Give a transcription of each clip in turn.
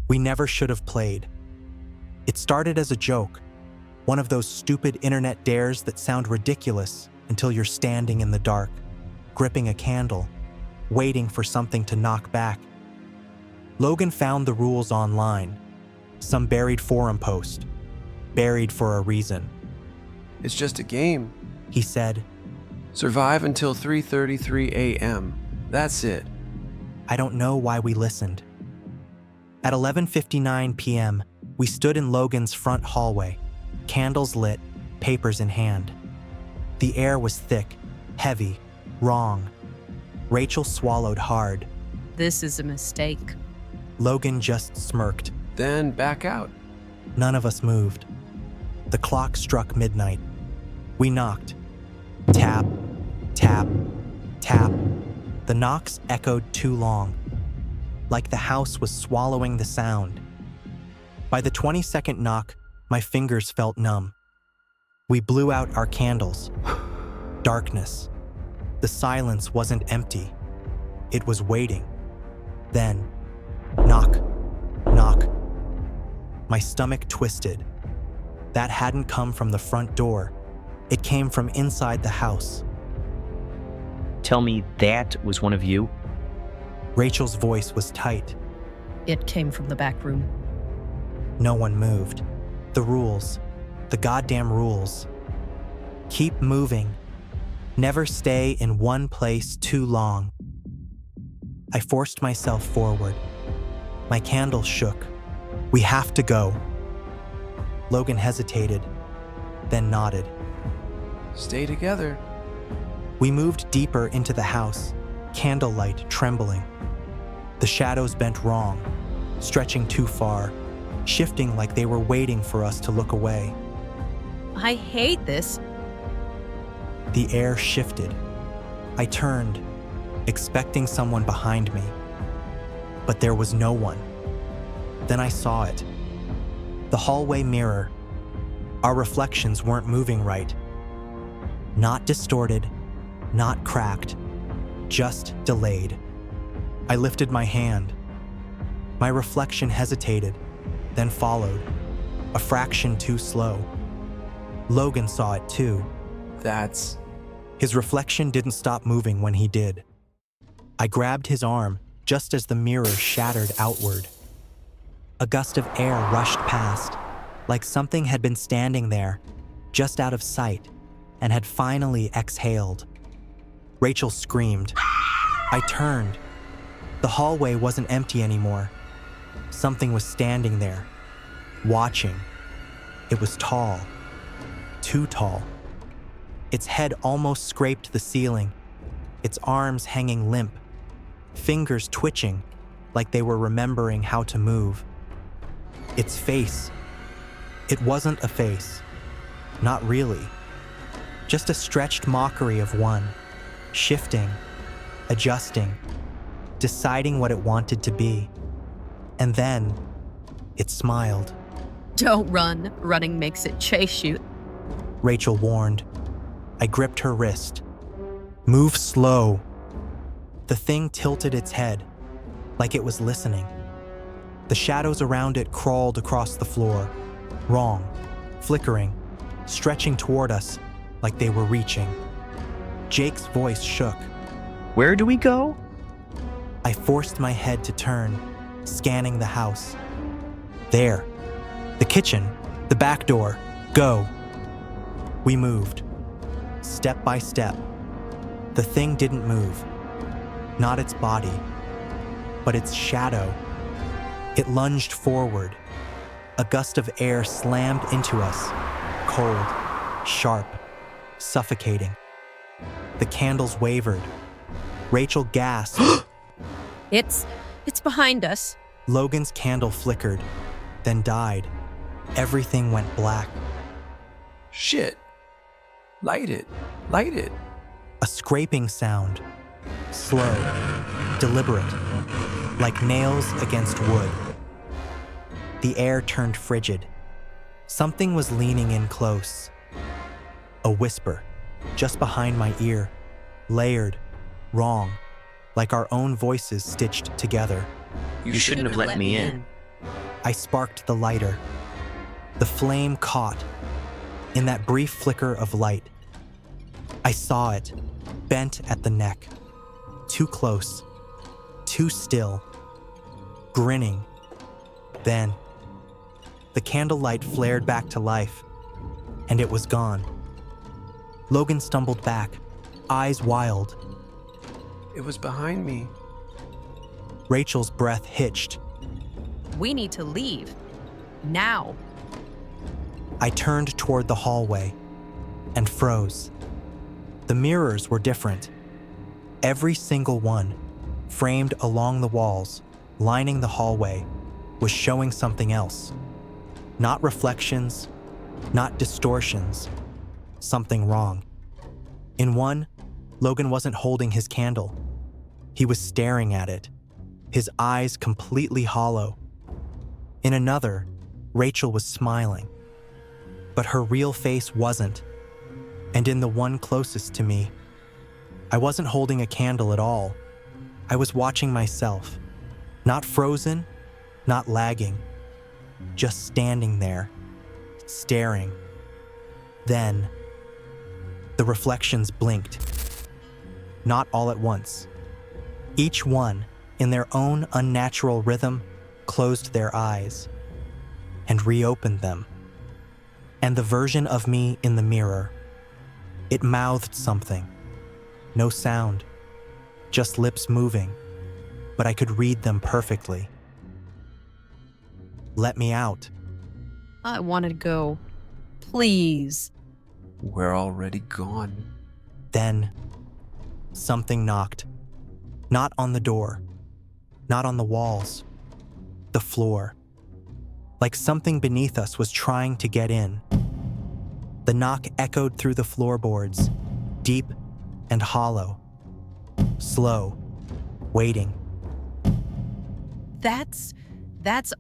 We never should have played. It started as a joke, one of those stupid internet dares that sound ridiculous until you're standing in the dark, gripping a candle, waiting for something to knock back. Logan found the rules online, some buried forum post, buried for a reason. It's just a game, He said. Survive until 3:33 a.m. That's it. I don't know why we listened. At 11:59 p.m., we stood in Logan's front hallway, candles lit, papers in hand. The air was thick, heavy, wrong. Rachel swallowed hard. This is a mistake. Logan just smirked. Then back out. None of us moved. The clock struck midnight. We knocked. Tap, tap, tap. The knocks echoed too long, like the house was swallowing the sound. By the 22nd knock, my fingers felt numb. We blew out our candles. Darkness. The silence wasn't empty. It was waiting. Then, knock, knock. My stomach twisted. That hadn't come from the front door. It came from inside the house. Tell me that was one of you? Rachel's voice was tight. It came from the back room. No one moved. The rules. The goddamn rules. Keep moving. Never stay in one place too long. I forced myself forward. My candle shook. We have to go. Logan hesitated, then nodded. Stay together. We moved deeper into the house, candlelight trembling. The shadows bent wrong, stretching too far, shifting like they were waiting for us to look away. I hate this. The air shifted. I turned, expecting someone behind me. But there was no one. Then I saw it. The hallway mirror. Our reflections weren't moving right. Not distorted, not cracked, just delayed. I lifted my hand. My reflection hesitated, then followed, a fraction too slow. Logan saw it too. That's... His reflection didn't stop moving when he did. I grabbed his arm just as the mirror shattered outward. A gust of air rushed past, like something had been standing there, just out of sight, and had finally exhaled. Rachel screamed. I turned. The hallway wasn't empty anymore. Something was standing there, watching. It was tall, too tall. Its head almost scraped the ceiling, its arms hanging limp, fingers twitching like they were remembering how to move. Its face. It wasn't a face. Not really. Just a stretched mockery of one, shifting, adjusting, deciding what it wanted to be. And then, it smiled. Don't run. Running makes it chase you. Rachel warned. I gripped her wrist. Move slow. The thing tilted its head, like it was listening. The shadows around it crawled across the floor, wrong, flickering, stretching toward us like they were reaching. Jake's voice shook. Where do we go? I forced my head to turn, scanning the house. There. The kitchen. The back door. Go. We moved. Step by step. The thing didn't move. Not its body, but its shadow. It lunged forward. A gust of air slammed into us. Cold, sharp, suffocating. The candles wavered. Rachel gasped. It's behind us. Logan's candle flickered, then died. Everything went black. Shit. Light it. Light it. A scraping sound. Slow, deliberate, like nails against wood. The air turned frigid. Something was leaning in close. A whisper, just behind my ear, layered, wrong, like our own voices stitched together. You shouldn't have let me in. I sparked the lighter. The flame caught. In that brief flicker of light, I saw it, bent at the neck, too close, too still, grinning. Then, the candlelight flared back to life, and it was gone. Logan stumbled back, eyes wild. It was behind me. Rachel's breath hitched. We need to leave. Now. I turned toward the hallway and froze. The mirrors were different. Every single one, framed along the walls, lining the hallway, was showing something else. Not reflections, not distortions. Something wrong. In one, Logan wasn't holding his candle. He was staring at it, his eyes completely hollow. In another, Rachel was smiling, but her real face wasn't. And in the one closest to me, I wasn't holding a candle at all. I was watching myself, not frozen, not lagging, just standing there, staring. Then, the reflections blinked. Not all at once. Each one, in their own unnatural rhythm, closed their eyes and reopened them. And the version of me in the mirror, it mouthed something. No sound, just lips moving, but I could read them perfectly. Let me out. I want to go. Please. We're already gone. Then, something knocked. Not on the door, not on the walls, the floor. Like something beneath us was trying to get in. The knock echoed through the floorboards, deep and hollow, slow, waiting. That's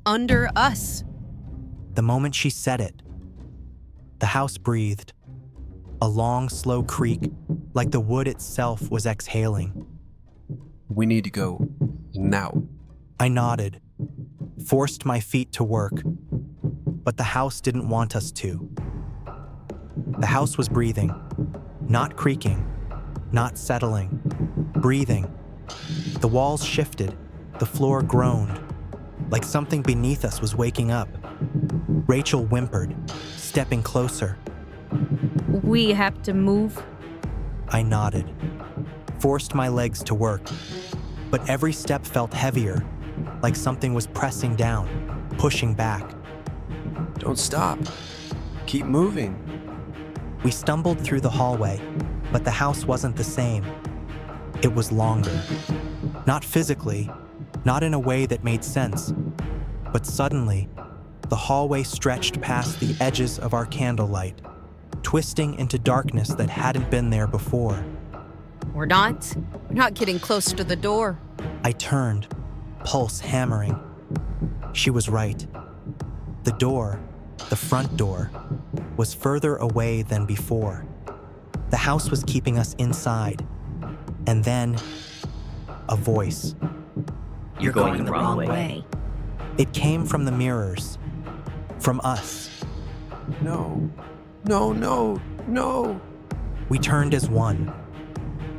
under us. The moment she said it, the house breathed. A long, slow creak, like the wood itself was exhaling. We need to go now. I nodded, forced my feet to work, but the house didn't want us to. The house was breathing, not creaking, not settling, breathing. The walls shifted, the floor groaned, like something beneath us was waking up. Rachel whimpered, stepping closer. We have to move. I nodded, forced my legs to work, but every step felt heavier, like something was pressing down, pushing back. Don't stop. Keep moving. We stumbled through the hallway, but the house wasn't the same. It was longer. Not physically, not in a way that made sense, but suddenly, the hallway stretched past the edges of our candlelight, twisting into darkness that hadn't been there before. We're not getting close to the door. I turned, pulse hammering. She was right. The door, the front door, was further away than before. The house was keeping us inside. And then, a voice. You're going the wrong way. It came from the mirrors, from us. No. No, no, no. We turned as one.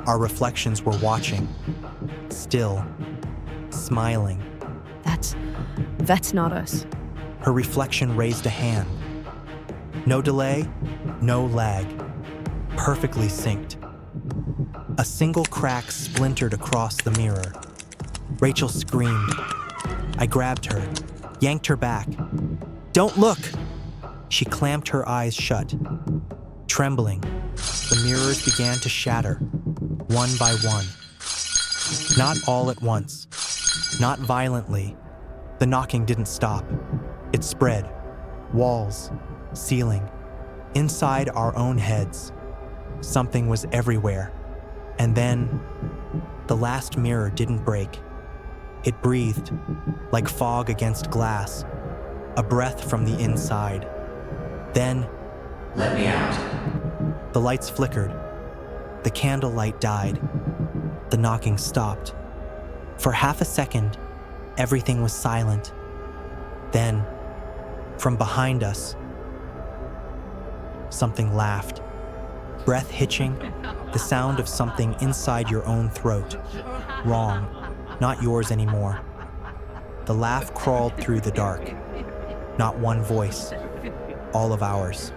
Our reflections were watching, still, smiling. That's not us. Her reflection raised a hand. No delay, no lag. Perfectly synced. A single crack splintered across the mirror. Rachel screamed. I grabbed her, yanked her back. Don't look! She clamped her eyes shut. Trembling, the mirrors began to shatter, one by one. Not all at once, not violently. The knocking didn't stop. It spread. Walls, ceiling, inside our own heads. Something was everywhere. And then, the last mirror didn't break. It breathed, like fog against glass, a breath from the inside. Then, Let me out. the lights flickered. The candlelight died. The knocking stopped. For half a second, everything was silent. Then, from behind us, something laughed. Breath hitching, the sound of something inside your own throat. Wrong, not yours anymore. The laugh crawled through the dark. Not one voice, all of ours.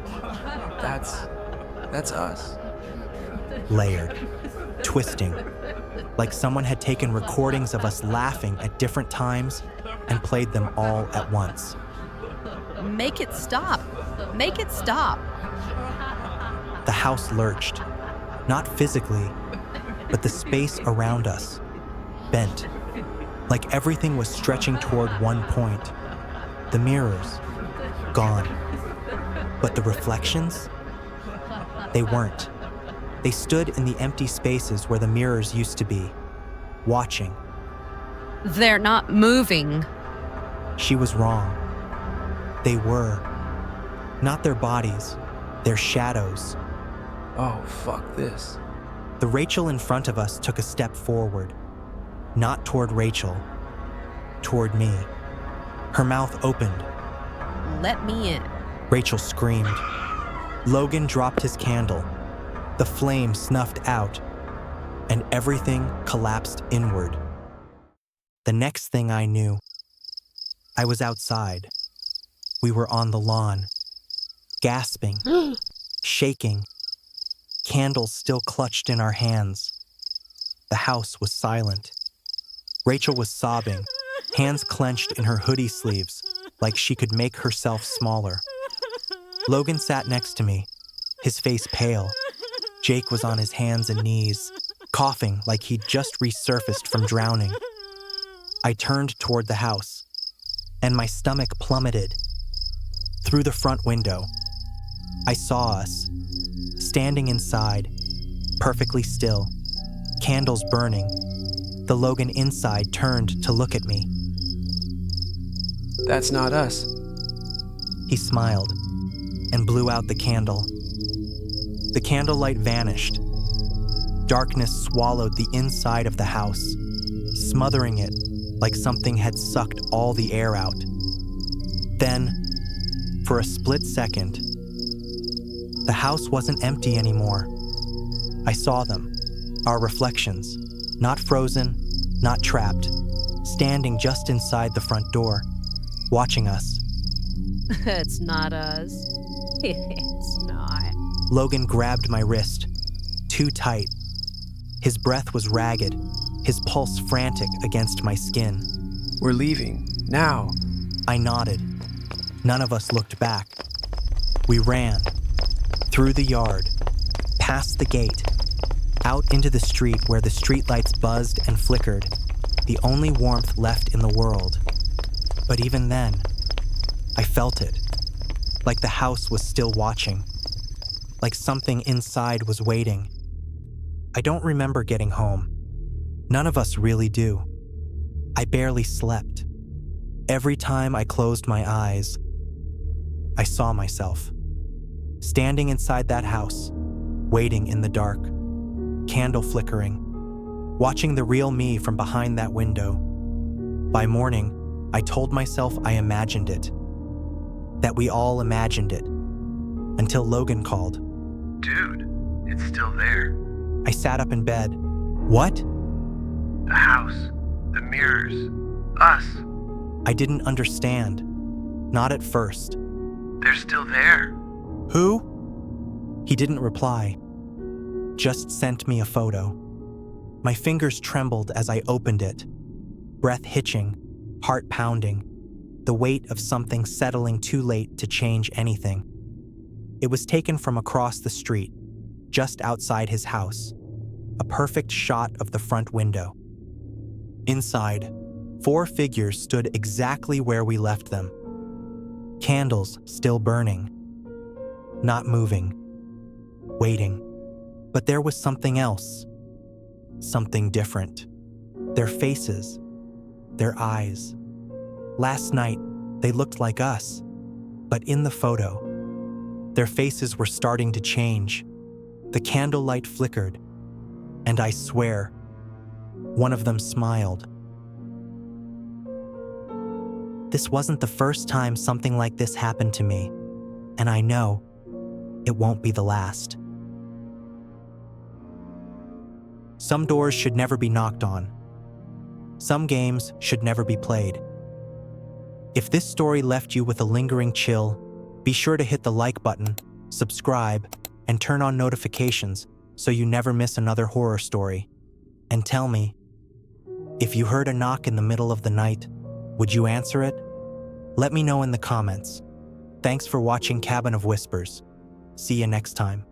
That's us. Layered, twisting, like someone had taken recordings of us laughing at different times and played them all at once. Make it stop. Make it stop. The house lurched, not physically, but the space around us, bent, like everything was stretching toward one point. The mirrors, gone. But the reflections? They weren't. They stood in the empty spaces where the mirrors used to be, watching. They're not moving. She was wrong. They were. Not their bodies, their shadows. Oh, fuck this. The Rachel in front of us took a step forward. Not toward Rachel, toward me. Her mouth opened. Let me in. Rachel screamed. Logan dropped his candle. The flame snuffed out, and everything collapsed inward. The next thing I knew, I was outside. We were on the lawn, gasping, shaking, candles still clutched in our hands. The house was silent. Rachel was sobbing, hands clenched in her hoodie sleeves, like she could make herself smaller. Logan sat next to me, his face pale. Jake was on his hands and knees, coughing like he'd just resurfaced from drowning. I turned toward the house, and my stomach plummeted. Through the front window, I saw us, standing inside, perfectly still, candles burning. The Logan inside turned to look at me. That's not us. He smiled and blew out the candle. The candlelight vanished. Darkness swallowed the inside of the house, smothering it like something had sucked all the air out. Then, for a split second, the house wasn't empty anymore. I saw them, our reflections, not frozen, not trapped, standing just inside the front door, watching us. It's not us. It's not. Logan grabbed my wrist, too tight. His breath was ragged, his pulse frantic against my skin. We're leaving. Now. I nodded. None of us looked back. We ran. Through the yard. Past the gate. Out into the street where the streetlights buzzed and flickered. The only warmth left in the world. But even then, I felt it. Like the house was still watching. Like something inside was waiting. I don't remember getting home. None of us really do. I barely slept. Every time I closed my eyes, I saw myself. Standing inside that house, waiting in the dark, candle flickering, watching the real me from behind that window. By morning, I told myself I imagined it. That we all imagined it. Until Logan called. Dude, it's still there. I sat up in bed. What? The house, the mirrors, us. I didn't understand. Not at first. They're still there. Who? He didn't reply. Just sent me a photo. My fingers trembled as I opened it. Breath hitching, heart pounding, the weight of something settling too late to change anything. It was taken from across the street, just outside his house. A perfect shot of the front window. Inside, 4 figures stood exactly where we left them. Candles still burning. Not moving. Waiting. But there was something else. Something different. Their faces. Their eyes. Last night, they looked like us. But in the photo, their faces were starting to change. The candlelight flickered. And I swear, one of them smiled. This wasn't the first time something like this happened to me, and I know it won't be the last. Some doors should never be knocked on. Some games should never be played. If this story left you with a lingering chill, be sure to hit the like button, subscribe, and turn on notifications so you never miss another horror story. And tell me, if you heard a knock in the middle of the night, would you answer it? Let me know in the comments. Thanks for watching Cabin of Whispers. See you next time.